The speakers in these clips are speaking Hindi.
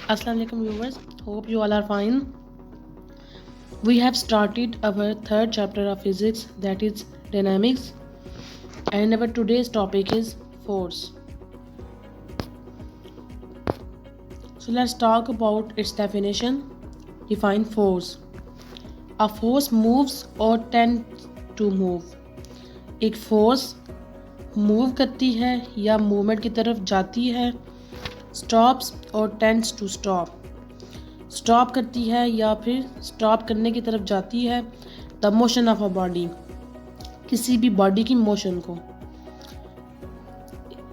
Assalamu alaikum viewers, hope you all are fine. We have started our third chapter of physics, that is dynamics, and our today's topic is force. So let's talk about its definition. Define force. A force moves or tends to move. एक फोर्स मूव करती है या मूवमेंट की तरफ जाती है. स्टॉप्स और टेंड्स टू स्टॉप. स्टॉप करती है या फिर स्टॉप करने की तरफ जाती है. The motion of a body, किसी भी बॉडी की मोशन को.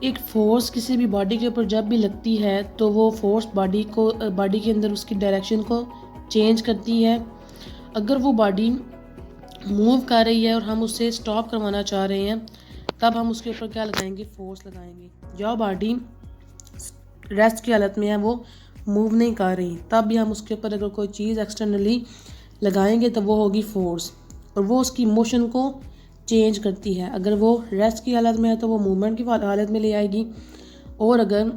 एक फोर्स किसी भी बॉडी के ऊपर जब भी लगती है तो वो फोर्स बॉडी के अंदर उसकी डायरेक्शन को चेंज करती है. अगर वो बॉडी मूव कर रही है और हम उसे स्टॉप करवाना चाह रहे हैं तब हम उसके ऊपर क्या लगाएंगे, फोर्स लगाएंगे. जो बॉडी रेस्ट की हालत में है, वो मूव नहीं कर रही, तब भी हम उसके ऊपर अगर कोई चीज़ एक्सटर्नली लगाएंगे तो वो होगी फोर्स, और वो उसकी मोशन को चेंज करती है. अगर वो रेस्ट की हालत में है तो वो मूवमेंट की हालत में ले आएगी, और अगर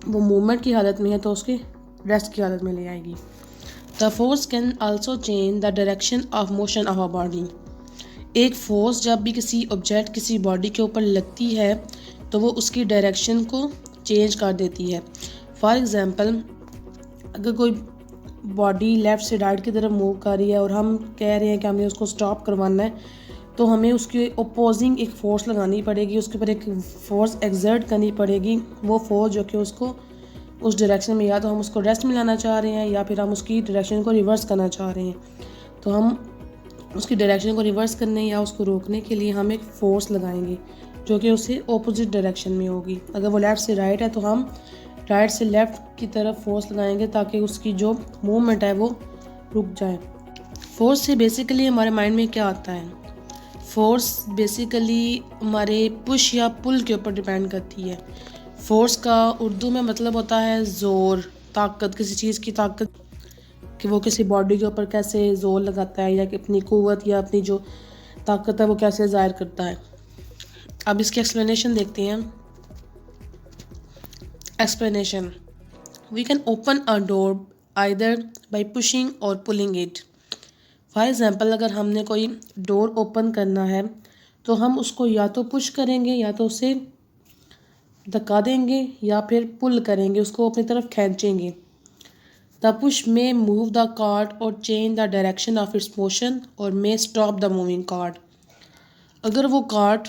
वो मूवमेंट की हालत में है तो उसके रेस्ट की हालत में ले आएगी. The force can also change the direction of motion of a body. एक फोर्स जब भी किसी ऑब्जेक्ट किसी बॉडी के ऊपर लगती है तो वो उसकी डायरेक्शन को चेंज कर देती है. फॉर एग्ज़ाम्पल, अगर कोई बॉडी लेफ़्ट से राइट की तरफ मूव कर रही है और हम कह रहे हैं कि हमें उसको स्टॉप करवाना है, तो हमें उसके अपोजिंग एक फ़ोर्स लगानी पड़ेगी, उसके ऊपर एक फ़ोर्स एक्सर्ट करनी पड़ेगी. वो फोर्स जो कि उसको उस डायरेक्शन में, या तो हम उसको रेस्ट में लाना चाह रहे हैं या फिर हम उसकी डायरेक्शन को रिवर्स करना चाह रहे हैं, तो हम उसकी डायरेक्शन को रिवर्स करने या उसको रोकने के लिए हम एक फ़ोर्स लगाएंगे जो कि उससे ऑपोजिट डायरेक्शन में होगी. अगर वो लेफ़्ट से राइट है तो हम राइट से लेफ़्ट की तरफ फोर्स लगाएंगे ताकि उसकी जो मूवमेंट है वो रुक जाए. फोर्स से बेसिकली हमारे माइंड में क्या आता है? फोर्स बेसिकली हमारे पुश या पुल के ऊपर डिपेंड करती है. फोर्स का उर्दू में मतलब होता है ज़ोर, ताकत, किसी चीज़ की ताकत, कि वो किसी बॉडी के ऊपर कैसे ज़ोर लगाता है या कि अपनी क़ुव्वत या अपनी जो ताकत है वो कैसे ज़ाहिर करता है. अब इसकी एक्सप्लेनेशन देखते हैं. Explanation. We can open a door either by pushing or pulling it. For example, अगर हमने कोई डोर ओपन करना है तो हम उसको या तो पुश करेंगे या तो उसे धक्का देंगे या फिर पुल करेंगे, उसको अपनी तरफ खींचेंगे. द पुश में मूव द कार्ट और change the direction of its motion और may stop the moving cart. अगर वो कार्ट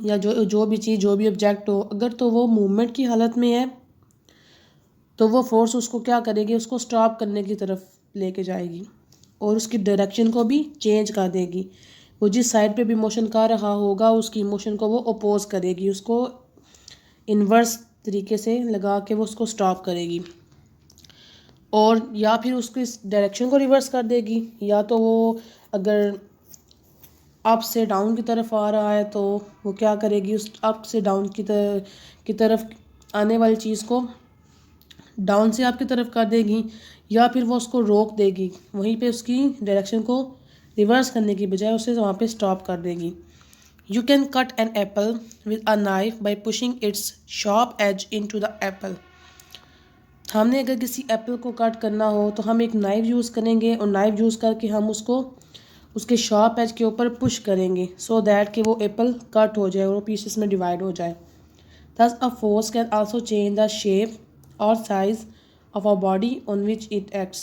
या जो भी चीज़, जो भी ऑब्जेक्ट हो, अगर तो वो मूवमेंट की हालत में है तो वो फोर्स उसको क्या करेगी, उसको स्टॉप करने की तरफ लेके जाएगी और उसकी डायरेक्शन को भी चेंज कर देगी. वो जिस साइड पे भी मोशन कर रहा होगा उसकी मोशन को वो अपोज करेगी, उसको इन्वर्स तरीके से लगा के वो उसको स्टॉप करेगी, और या फिर उसको इस डायरेक्शन को रिवर्स कर देगी. या तो वो अगर अप से डाउन की तरफ आ रहा है तो वो क्या करेगी, उस अप से डाउन की तरफ आने वाली चीज़ को डाउन से अप की तरफ कर देगी, या फिर वो उसको रोक देगी, वहीं पे उसकी डायरेक्शन को रिवर्स करने की बजाय उसे वहाँ पे स्टॉप कर देगी. You can cut an apple with a knife by pushing its sharp edge into the apple. हमने अगर किसी एप्पल को कट करना हो तो हम एक नाइफ यूज़ करेंगे और नाइफ यूज़ करके हम उसको उसके शार्प एज के ऊपर पुश करेंगे सो दैट कि वो एप्पल कट हो जाए और वो पीसेस में डिवाइड हो जाए. Thus a force can also change the shape or size of a body on which it acts.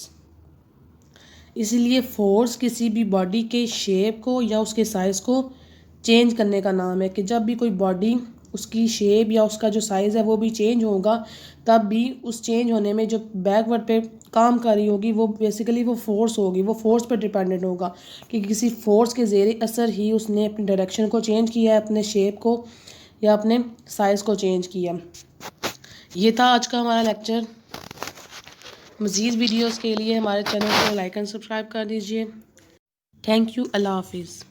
इसीलिए फोर्स किसी भी बॉडी के शेप को या उसके साइज़ को चेंज करने का नाम है. कि जब भी कोई बॉडी, उसकी शेप या उसका जो साइज़ है वो भी चेंज होगा, तब भी उस चेंज होने में जो बैकवर्ड पे काम कर रही होगी वो बेसिकली वो फोर्स होगी. वो फोर्स पर डिपेंडेंट होगा कि किसी फोर्स के ज़ेरे असर ही उसने अपनी डायरेक्शन को चेंज किया है, अपने शेप को या अपने साइज़ को चेंज किया. ये था आज का हमारा लेक्चर. मज़ीद वीडियोस के लिए हमारे चैनल को लाइक एंड सब्सक्राइब कर दीजिए. Thank you. अल्लाह हाफिज़.